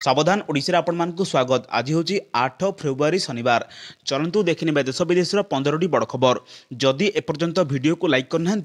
सावधान ओडिशा आपण मानकु स्वागत। आज हूँ 8 फेब्रुआरी शनिवार। चलतु देखने देश विदेश 15टी बड़ खबर। जदि एपर्यंत वीडियो को लाइक करना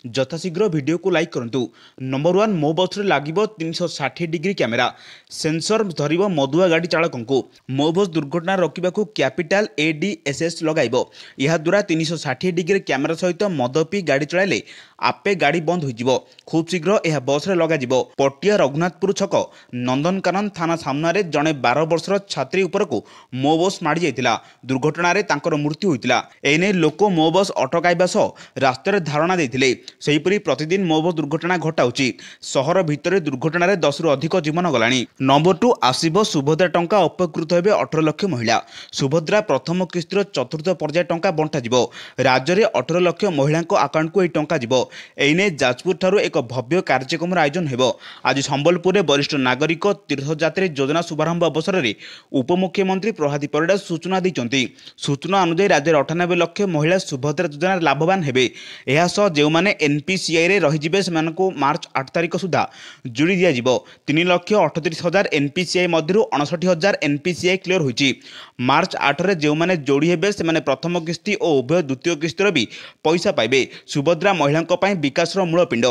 यथाशीघ्र वीडियो को लाइक करूँ। नंबर 1 मो बस लगे 360 डिग्री कैमेरा सेंसर धर मदुआ गाड़ी चालक को मो बस दुर्घटना रोकने को कैपिटाल ADSS लगाइब। यह द्वारा 360 डिग्री कैमेरा सहित मद पी गाड़ी चलाइले आपे गाड़ी बंद हो खूब शीघ्र यह बस लग पटिया रघुनाथपुर छक नंदनकानन थाना सामने जड़े 12 वर्षर छात्री उपरकू मो बस माड़ी जाइतिला। दुर्घटना रे तांकर मृत्यु होइतिला। एने लोक मो बस अटकाइबा सह रास्तार धारणा देथिले। सेहीपरि प्रतिदिन मो बस दुर्घटना घटाउछि। सहर भितर दुर्घटना रे 10 रु अधिक जीवन गलानी। नंबर 2 आसीबो सुभद्रा टंका उपकृत हेबे 18 लाख महिला। सुभद्रा प्रथम किस्तिर चतुर्थ पर्याय टंका बंटा जिवो। राज्य रे 18 लाख महिला अकाउंट को टंका जिवो। एने जाजपुर ठारू एक भव्य कार्यक्रम आयोजन हेबो। आज संबलपुर में वरिष्ठ नागरिक तीर्थयात्री योजना शुभारंभ अवसर में उपमुख्यमंत्री प्रभाती परिड़ा सूचना दी। सूचना अनुसार राज्य 98 लाख महिला सुभद्रा योजना लाभवान हेबे। यह सह जो मैंने NPCI रे रहिजिबे सेमानकु मार्च 8 तारिख सुधा जोड़ी दिया जिवो। 3,38,000 NPCI मध्यरु 59,000 NPCI क्लियर होइछि। मार्च 8 रे जो मैंने जोड़ी हेबे से प्रथम किस्ती और उभय द्वितीय किस्तिर भी पैसा पाइबे। सुभद्रा महिला विकास मूलपिंड।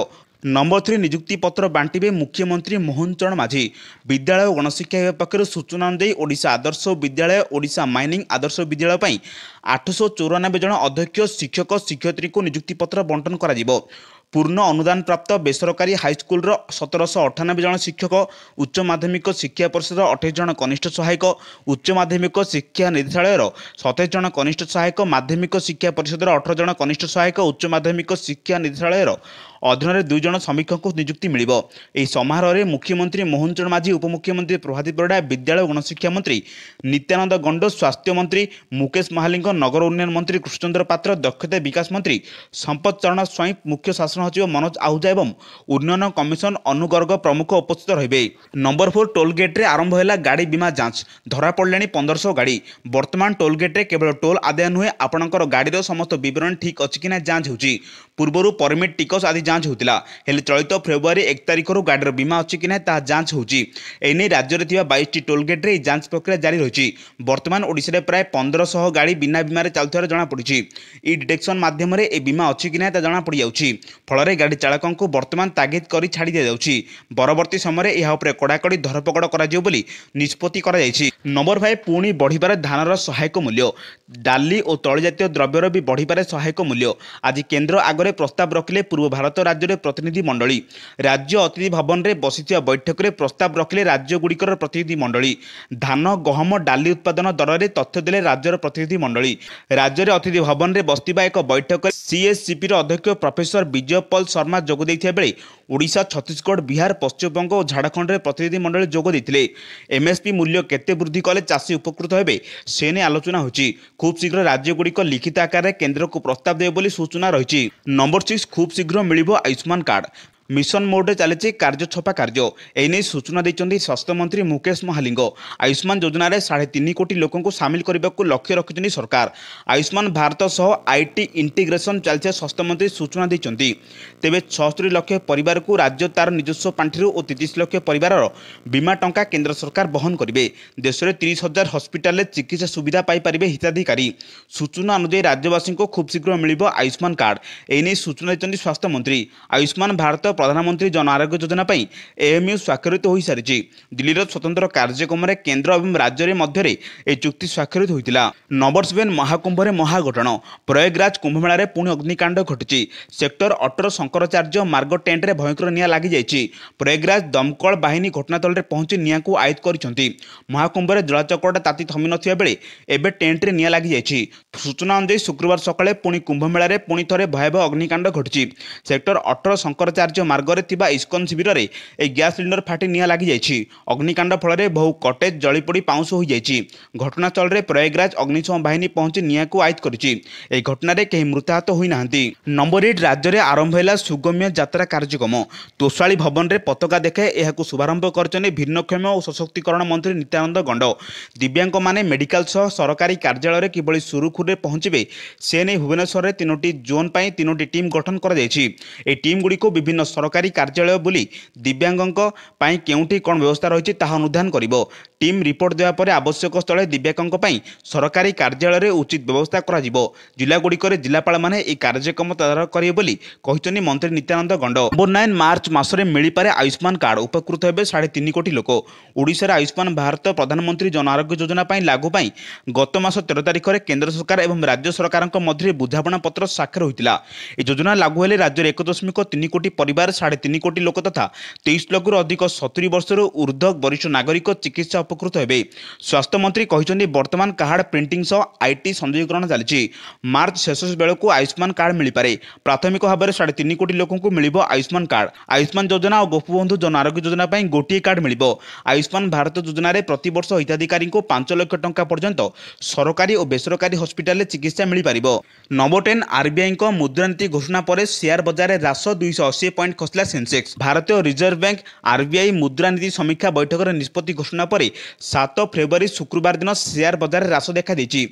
नंबर 3 नियुक्ति पत्र बांटिबे मुख्यमंत्री मोहन चरण माझी। विद्यालय और गणशिक्षा विभाग पक्षर सूचना अनुसार ओडिशा आदर्श विद्यालय ओडिशा माइनिंग आदर्श विद्यालय पर 894 जन अध्यक्ष शिक्षक शिक्षयित्री को नियुक्ति पत्र बंटन करा। पूर्ण अनुदान प्राप्त बेसरकारी हाईस्कल 1798 जन शिक्षक, उच्च माध्यमिक शिक्षा परिषद 28 जन कनिष्ठ सहायक, उच्च माध्यमिक शिक्षा निर्देशालय 27 जन कनिष्ठ सहायक, माध्यमिक शिक्षा परिषद 18 जन कनिष्ठ सहायक, उच्च माध्यमिक शिक्षा निर्देशालय अधीन 2 जन समीक्षक को नियुक्ति मिलिबो। एही समारोह रे मुख्यमंत्री मोहन चरण माझी, उपमुख्यमंत्री प्रभाती परिड़ा, विद्यालय और गणशिक्षा मंत्री नित्यानंद गंड, स्वास्थ्य मंत्री मुकेश महालिंग, नगर उन्नयन मंत्री कृष्णचंद्र पात्र, दक्षता विकास मंत्री संपत चरण स्वाई, मुख्य शासन सचिव मनोज आहूजा एवं उन्नयन कमिशन अनुगर्ग प्रमुख उपस्थित रहिबे। नंबर 4 टोल गेट रे आरंभ हैला गाड़ी बीमा जांच। धरा पड़लेनी 1500 गाड़ी। वर्तमान टोल गेट रे केवल टोल आदाय नुहे आपणकर गाड़ी समस्त विवरण ठीक अछि कि ना जांच होउची। पूर्वरु परमिट टिकस आदि जांच होतिला। हेले चलित फेब्रुआरी 1 तारिख रु गाड़ीर बीमा अछि कि ना ता जांच होउची। एने राज्य रे थिबा 22टी टोल गेट रे जांच प्रक्रिया जारी रहिछि। वर्तमान ओडिसा रे प्राय 1500 गाड़ी बिना बीमा रे चलथार जणा पड़िछि। ई डिटेक्शन माध्यम रे ए बीमा अछि कि ना ता जणा पड़ि जाउछि। फल गाड़ी चालकों को वर्तमान तागिद कर छाड़ी दि जाउछि। परवर्ती समय यह उपर कड़ाकड़ी धरपकड़ करा जिवो बोली निष्पत्ति करा जायछि। नंबर 5 पुणी बढ़िबार धानर सहायक मूल्य। डाली और तैल जातीय द्रव्यर भी बढ़िबार सहायक मूल्य। आज केंद्र आगरे प्रस्ताव रखिले पूर्व भारत राज्य प्रतिनिधि मंडली। राज्य अतिथि भवन में बसिथिबा बैठक में प्रस्ताव रखिले राज्य गुड़िकर प्रतिनिधि मंडली। धान गहम डाली उत्पादन दर में तथ्य देले राज्यर प्रतिनिधि मंडली। राज्य में अतिथि भवन में बसिथिबा एक बैठक CSCP अध्यक्ष प्रोफेसर विजय पल शर्मा जोग देइथिया बेले ओडिशा, छत्तीसगढ़, बिहार, पश्चिमबंग और झारखंड में प्रतिनिधि मंडल जोग देइथिले। MSP मूल्य केते वृद्धि कले चाषी उपकृत हेबे से ने आलोचना होछि। खूब शीघ्र राज्य गुड़िक लिखित आकार में केंद्र को प्रस्ताव देबे बोली सूचना रही। नंबर 6 खूब शीघ्र मिलिबो आयुष्मान कार्ड। मिशन मोड चली कार्य छपा कार्य। एने सूचना देते स्वास्थ्य मंत्री मुकेश महालिंग। आयुष्मान योजना रे 3.5 कोटी लोकों को सामिल करने को लक्ष्य रखिछन्ती सरकार। आयुष्मान भारत सह IT इंटीग्रेशन चलते स्वास्थ्य मंत्री सूचना देते। तेबे 76 लाख परिवार को राज्य तार निजस्व पांठि और 33 लाख परिवार बीमा टंका केंद्र सरकार बहन करेंगे। देश में 30,000 हस्पिटाल चिकित्सा सुविधा पाइपर हिताधिकारी। सूचना अनुसार राज्यवासी को खूब शीघ्र मिलिबो आयुष्मान कार्ड। एने सूचना देते स्वास्थ्य मंत्री। आयुष्मान भारत प्रधानमंत्री जन आरोग्य योजना पर AMU स्वाक्षरित हो सारी। दिल्लीर स्वतंत्र कार्यक्रम में केंद्र और राज्य मध्य चुक्ति स्वाक्षरित होता। नंबर 7 महाकुंभ में महाघटन। प्रयागराज कुंभमेला रे पुणी अग्निकांड घटी। सेक्टर 18 शंकराचार्य मार्ग टेंट रे भयंकर निया लगी जाइछि। प्रयागराज दमकल बाहिनी घटनास्थल रे पहुंची निया को आयत्त करिसेंती। महाकुंभ में जलाचकटा ताती थमी नथिबा बेले एबे टेंट रे निया लगी जाइछि। सूचना अनुसार शुक्रवार सकाळे पुणी कुंभमेला रे पुणी थरे भयावह अग्निकांड घटी। सेक्टर 18 शंकराचार्य मार्ग थिबा इस्कन शिविर रे ए गैस सिलिंडर फाटी निया लगी जाइछि। अग्निकांड फल बहु कटेज जलीपोड़ी पाउंस हो जाइछि। घटनास्थल रे प्रयागराज अग्निशम बाहिनी पहुंची निया को आयत्त करिछि। ए घटना रे केही मृताहत होई नाहंती। नंबर 8 राज्य रे आरंभ हैला सुगम्य यात्रा कार्यक्रम। तोशाली भवन रे पताका देखाए एहाकु शुभारंभ करछने भिन्नक्षम और सशक्तिकरण मंत्री नित्यानंद गंड। दिव्यांग माने मेडिकल सह सरकारी कार्यालय रे किबळी सुरुखुरे पहुंचबे से नै भुवनेश्वर रे 3टी जोन पई 3टी टीम गठन करा जायछि। ए टीम गुडी को विभिन्न सरकारी कार्यालय बुली दिव्यांगों ପାଇଁ କେଉଁଠି କ'ଣ ବ୍ୟବସ୍ଥା ରହିଛି ତାହା ଅନୁଧ୍ୟାନ କରିବ। ଟିମ୍ ରିପୋର୍ଟ ଦେବା ପରେ ଆବଶ୍ୟକ ସ୍ଥଳେ ଦିବ୍ୟାଙ୍ଗଙ୍କ ପାଇଁ ସରକାରୀ କାର୍ଯ୍ୟାଳୟରେ ଉଚିତ ବ୍ୟବସ୍ଥା କରାଯିବ। ଜିଲ୍ଲାଗୁଡ଼ିକରେ ଜିଲ୍ଲାପାଳମାନେ ଏହି କାର୍ଯ୍ୟକ୍ରମ ତଦାରଖ କରିବେ ବୋଲି କହିଛନ୍ତି ମନ୍ତ୍ରୀ ନିତ୍ୟାନନ୍ଦ ଗଣ୍ଡ। ନମ୍ବର 9 ମାର୍ଚ୍ଚ ମାସରେ ମିଳିପାରେ ଆୟୁଷ୍ମାନ କାର୍ଡ, ଉପକୃତ ହେବେ 3.5 କୋଟି ଲୋକ। ଓଡ଼ିଶାରେ ଆୟୁଷ୍ମାନ ଭାରତ ପ୍ରଧାନମନ୍ତ୍ରୀ ଜନ ଆରୋଗ୍ୟ ଯୋଜନା ପାଇଁ ଲାଗୁ ପାଇଁ ଗତ ମାସ 13 ତାରିଖରେ କେନ୍ଦ୍ର ସରକାର ଏବଂ ରାଜ୍ୟ ସରକାରଙ୍କ ମଧ୍ୟରେ ବୁଝାମଣା ପତ୍ର ସ୍ୱାକ୍ଷର ହୋଇଥିଲା। ଏହି ଯୋଜନା ଲାଗୁ ହେଲେ ରାଜ୍ୟରେ 1.3 କୋଟି ପରିବାର, 3.5 କୋଟି ଲୋକ ତଥା 23 ଲକ୍ଷରୁ ଅଧିକ 70 ବର୍ଷରୁ ঊର୍ଦ୍ଧ୍ୱ ବରିଷ୍ଠ ନାଗରିକ ଚିକିତ୍ସା ଉପକୃତ ହେବେ। ସ୍ୱାସ୍ଥ୍ୟମନ୍ତ୍ରୀ କହିଛନ୍ତି ବର୍ତ୍ତମାନ କାର୍ଡ ପ୍ରିଣ୍ଟିଂ ସହ ଆଇଟି ସଂଯୋଗୀକରଣ ଚାଲିଛି। ମାର୍ଚ୍ଚ ଶେଷ ବେଳକୁ ଆୟୁଷ୍ମାନ କାର୍ଡ ମିଳିପାରେ। ପ୍ରାଥମିକ ଭାବରେ 3.5 କୋଟି ଲୋକଙ୍କୁ ମିଳିବ ଆୟୁଷ୍ମାନ କାର୍ଡ। ଆୟୁଷ୍ମାନ ଯୋଜନା ଓ ଗୋପବନ୍ଧୁ ଜନ ଆରୋଗ୍ୟ ଯୋଜନା ପାଇଁ ଗୋଟିଏ କାର୍ଡ ମିଳିବ। ଆୟୁଷ୍ମାନ ଭାରତ ଯୋଜନାରେ ପ୍ରତିବର୍ଷ ହିତାଧିକାରୀଙ୍କୁ 5 ଲକ୍ଷ ଟଙ୍କା ପର୍ଯ୍ୟନ୍ତ ସରକାରୀ ଓ ବେସରକାରୀ ହସ୍ପିଟାଲରେ ଚିକିତ୍ସା ମିଳିପାରିବ। ନମ୍ବର 10 ଆରବିଆଇଙ୍କ ମୁଦ୍ରାନୀତି ଘୋଷଣା ପରେ ସେୟାର ବଜାରରେ ହ୍ରାସ, 280 ପଏଣ୍ଟ ଖସିଲା ସେନ୍ସେକ୍ସ। ଭାରତୀୟ ରିଜର୍ଭ ବ୍ୟାଙ୍କ ଆରବିଆଇ ମୁଦ୍ରାନୀତି ସମୀକ୍ଷା ବୈଠକରେ ନିଷ୍ପତ୍ତି ଘୋଷଣା ପରେ 7 ଫେବୃଆରୀ ଶୁକ୍ରବାର ଦିନ ସେୟାର ବଜାରରେ ହ୍ରାସ ଦେଖାଦେଇଛି।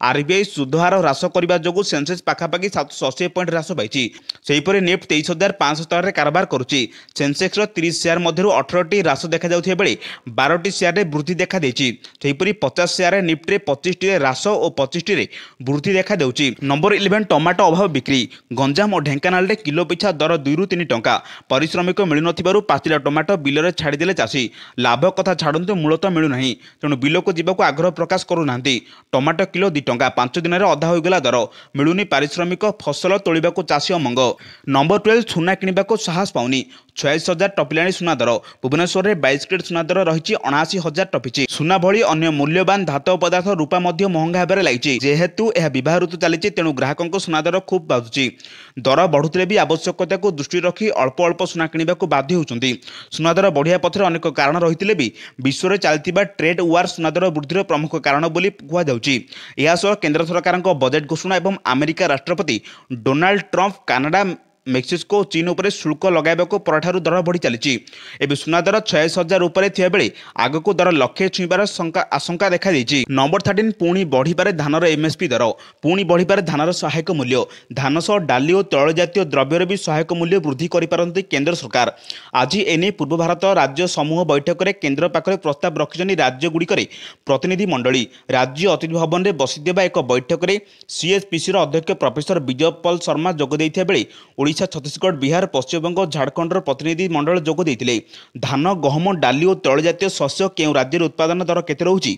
ଆରବିଆଇ ସୁଧହାର ହ୍ରାସ କରିବା ଯୋଗୁଁ ସେନ୍ସେକ୍ସ ପାଖାପାଖି 780 ପଏଣ୍ଟ ହ୍ରାସ ପାଇଛି। ସେହିପରି ନିଫ୍ଟି 23,500 ସ୍ତରରେ କାରବାର କରୁଛି। ସେନ୍ସେକ୍ସର 30 ସେୟାର ମଧ୍ୟରୁ 18ଟି ହ୍ରାସ ଦେଖାଯାଉଥିବା ବେଳେ 12ଟି ସେୟାରରେ ବୃଦ୍ଧି ଦେଖାଦେଇଛି। ସେହିପରି 50 ସେୟାରରେ ନିଫ୍ଟିରେ 25ଟିରେ ହ୍ରାସ ଓ 25ଟିରେ ବୃଦ୍ଧି ଦେଖାଦେଉଛି। ନମ୍ବର 11 ଟମାଟୋ ଅଭାବ ବିକ୍ରି। ଗଞ୍ଜାମ ଓ ଢେଙ୍କାନାଳରେ କିଲୋ ପିଛା ଦର 2ରୁ 3 ଟଙ୍କା। ପାରିଶ୍ରମିକ ମିଳୁନଥିବାରୁ ପାଚିଲା ଟମାଟୋ ବିଲରେ ଛାଡ଼ିଦେଲେ ଚାଷୀ। ଲାଭ କଥା ଛାଡ଼ନ୍ତୁ, ମୂଳ ତ ମିଳୁନାହିଁ, ତେଣୁ ବିଲକୁ ଯିବାକୁ ଆଗ୍ରହ ପ୍ରକାଶ କରୁନାହାନ୍ତି। ଟମାଟୋ କିଲୋ 2 ଟଙ୍କା, 5 ଦିନରେ ଅଧା ହୋଇଗଲା ଦର। ମିଳୁନି ପାରିଶ୍ରମିକ, ଫସଲ ତୋଳିବାକୁ ଚାଷୀ ଅମଙ୍ଗ। ନମ୍ବର 12 ସୁନା କିଣିବାକୁ ସାହସ ପାଉନି। 46,000 ଟପିଲାଣି ସୁନା ଦର। ଭୁବନେଶ୍ୱରରେ 22 କ୍ୟାରେଟ୍ ସୁନା ଦର ରହିଛି 79,000 ଟପିଛି। ସୁନା ଭଳି ଅନ୍ୟ ମୂଲ୍ୟବାନ ଧାତବ ପଦାର୍ଥ ରୂପା ମଧ୍ୟ ମହଙ୍ଗା ହେବାରେ ଲାଗିଛି। ଯେହେତୁ ଏହା ବିବାହ ଋତୁ ଚାଲିଛି, ତେଣୁ ଗ୍ରାହକଙ୍କ ସୁନା ଦର ଖୁବ୍ ବାଧୁଛି। ଦର ବଢ଼ୁଥିଲେ ବି ଆବଶ୍ୟକତାକୁ ଦୃଷ୍ଟିରେ ରଖି ଅଳ୍ପ ଅଳ୍ପ ସୁନା କିଣିବାକୁ ବାଧ୍ୟ ହେଉଛନ୍ତି। ସୁନା ଦର ବଢ଼ିବା ପଛରେ ଅନେକ କାରଣ ରହିଥିଲେ ବି ବିଶ୍ୱରେ ଚାଲିଥିବା ଟ୍ରେଡ୍ ୱାର ସୁନା ଦର ବୃଦ୍ଧିର ପ୍ରମୁଖ କାରଣ ବୋଲି କୁହାଯାଉଛି। ଏହାସହ କେନ୍ଦ୍ର ସରକାରଙ୍କ ବଜେଟ୍ ଘୋଷଣା ଏବଂ ଆମେରିକା ରାଷ୍ଟ୍ରପତି ଡୋନାଲ୍ଡ ଟ୍ରମ୍ପ କାନାଡା, ମେକ୍ସିକୋ ଓ ଚୀନ ଉପରେ ଶୁଳ୍କ ଲଗାଇବାକୁ ପରଠାରୁ ଦର ବଢ଼ି ଚାଲିଛି। ଏବେ ସୁନା ଦର 46,000 ଉପରେ ଥିବାବେଳେ ଆଗକୁ ଦର ଲକ୍ଷେ ଛୁଇଁବାର ଆଶଙ୍କା ଦେଖାଦେଇଛି। ନମ୍ବର 13 ପୁଣି ବଢ଼ିପାରେ ଧାନର ଏମ୍ଏସ୍ପି ଦର। ପୁଣି ବଢ଼ିପାରେ ଧାନର ସହାୟକ ମୂଲ୍ୟ। ଧାନ ସହ ଡାଲି ଓ ତୈଳଜାତୀୟ ଦ୍ରବ୍ୟର ବି ସହାୟକ ମୂଲ୍ୟ ବୃଦ୍ଧି କରିପାରନ୍ତି କେନ୍ଦ୍ର ସରକାର। ଆଜି ଏନେଇ ପୂର୍ବ ଭାରତ ରାଜ୍ୟ ସମୂହ ବୈଠକରେ କେନ୍ଦ୍ର ପାଖରେ ପ୍ରସ୍ତାବ ରଖିଛନ୍ତି ରାଜ୍ୟଗୁଡ଼ିକରେ ପ୍ରତିନିଧି ମଣ୍ଡଳୀ। ରାଜ୍ୟ ଅତିଥି ଭବନରେ ବସିଥିବା ଏକ ବୈଠକରେ ସିଏସ୍ପିସିର ଅଧ୍ୟକ୍ଷ ପ୍ରଫେସର ବିଜୟ ପଲ ଶର୍ମା ଯୋଗ ଦେଇଥିବା ବେଳେ ଓଡ଼ିଶା, ଛତିଶଗଡ଼, ବିହାର, ପଶ୍ଚିମବଙ୍ଗ ଓ ଝାଡ଼ଖଣ୍ଡର ପ୍ରତିନିଧି ମଣ୍ଡଳ ଯୋଗ ଦେଇଥିଲେ। ଧାନ, ଗହମ, ଡାଲି ଓ ତୈଳଜାତୀୟ ଶସ୍ୟ କେଉଁ ରାଜ୍ୟରେ ଉତ୍ପାଦନ ଦର କେତେ ରହୁଛି,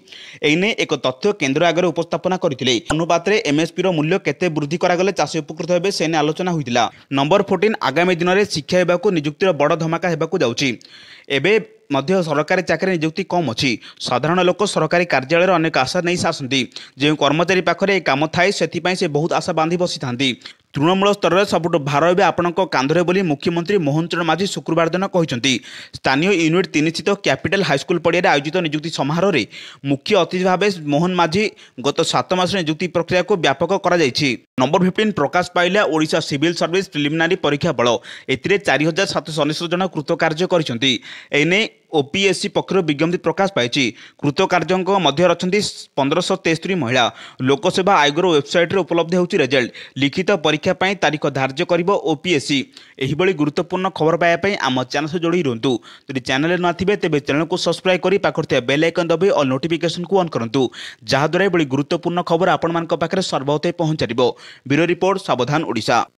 ଏନେଇ ଏକ ତଥ୍ୟ କେନ୍ଦ୍ର ଆଗରେ ଉପସ୍ଥାପନା କରିଥିଲେ। ଅନୁପାତରେ ଏମ୍ଏସ୍ପିର ମୂଲ୍ୟ କେତେ ବୃଦ୍ଧି କରାଗଲେ ଚାଷୀ ଉପକୃତ ହେବେ, ସେ ନେଇ ଆଲୋଚନା ହୋଇଥିଲା। ନମ୍ବର 14 ଆଗାମୀ ଦିନରେ ଶିକ୍ଷା ବିଭାଗକୁ ନିଯୁକ୍ତିର ବଡ଼ ଧମାକା ହେବାକୁ ଯାଉଛି। ଏବେ ମଧ୍ୟ ସରକାରୀ ଚାକିରି ନିଯୁକ୍ତି କମ୍ ଅଛି। ସାଧାରଣ ଲୋକ ସରକାରୀ କାର୍ଯ୍ୟାଳୟରେ ଅନେକ ଆଶା ନେଇ ଆସନ୍ତି। ଯେଉଁ କର୍ମଚାରୀ ପାଖରେ ଏ କାମ ଥାଏ, ସେଥିପାଇଁ ସେ ବହୁତ ଆଶା ବାନ୍ଧି ବସିଥାନ୍ତି। ତୃଣମୂଳ ସ୍ତରରେ ସବୁଠୁ ଭାର ଏବେ ଆପଣଙ୍କ କାନ୍ଧରେ ବୋଲି ମୁଖ୍ୟମନ୍ତ୍ରୀ ମୋହନ ଚରଣ ମାଝୀ ଶୁକ୍ରବାର ଦିନ କହିଛନ୍ତି। ସ୍ଥାନୀୟ ୟୁନିଟ୍ 3 ସ୍ଥିତ କ୍ୟାପିଟାଲ ହାଇସ୍କୁଲ ପଡ଼ିଆରେ ଆୟୋଜିତ ନିଯୁକ୍ତି ସମାରୋହରେ ମୁଖ୍ୟ ଅତିଥି ଭାବେ ମୋହନ ମାଝୀ ଗତ 7 ମାସର ନିଯୁକ୍ତି ପ୍ରକ୍ରିୟାକୁ ବ୍ୟାପକ କରାଯାଇଛି। ନମ୍ବର 15 ପ୍ରକାଶ ପାଇଲା ଓଡ଼ିଶା ସିଭିଲ ସର୍ଭିସ ପ୍ରିଲିମିନାରୀ ପରୀକ୍ଷା ଫଳ। ଏଥିରେ 4,769 ଜଣ କୃତକାର୍ଯ୍ୟ କରିଛନ୍ତି। ଏନେଇ ଓପିଏସସି ପକ୍ଷରୁ ବିଜ୍ଞପ୍ତି ପ୍ରକାଶ ପାଇଛି। କୃତକାର୍ଯ୍ୟଙ୍କ ମଧ୍ୟରେ ଅଛନ୍ତି 1,573 ମହିଳା। ଲୋକସେବା ଆୟୋଗର ୱେବସାଇଟ୍ରେ ଉପଲବ୍ଧ ହେଉଛି ରେଜଲ୍ଟ। ଲିଖିତ ପରୀକ୍ଷା ପାଇଁ ତାରିଖ ଧାର୍ଯ୍ୟ କରିବ ଓପିଏସସି। ଏହିଭଳି ଗୁରୁତ୍ୱପୂର୍ଣ୍ଣ ଖବର ପାଇବା ପାଇଁ ଆମ ଚ୍ୟାନେଲ ସହ ଯୋଡ଼ି ରୁହନ୍ତୁ। ଯଦି ଚ୍ୟାନେଲରେ ନଥିବେ ତେବେ ଚ୍ୟାନେଲକୁ ସବସ୍କ୍ରାଇବ୍ କରି ପାଖରେ ଥିବା ବେଲ୍ ଆଇକନ୍ ଦବାଇ ଅଲ୍ ନୋଟିଫିକେସନକୁ ଅନ୍ କରନ୍ତୁ, ଯାହାଦ୍ୱାରା ଏଭଳି ଗୁରୁତ୍ୱପୂର୍ଣ୍ଣ ଖବର ଆପଣମାନଙ୍କ ପାଖରେ ସର୍ବହତେ ପହଞ୍ଚାଯିବ। ବ୍ୟୁରୋ ରିପୋର୍ଟ, ସାବଧାନ ଓଡ଼ିଶା।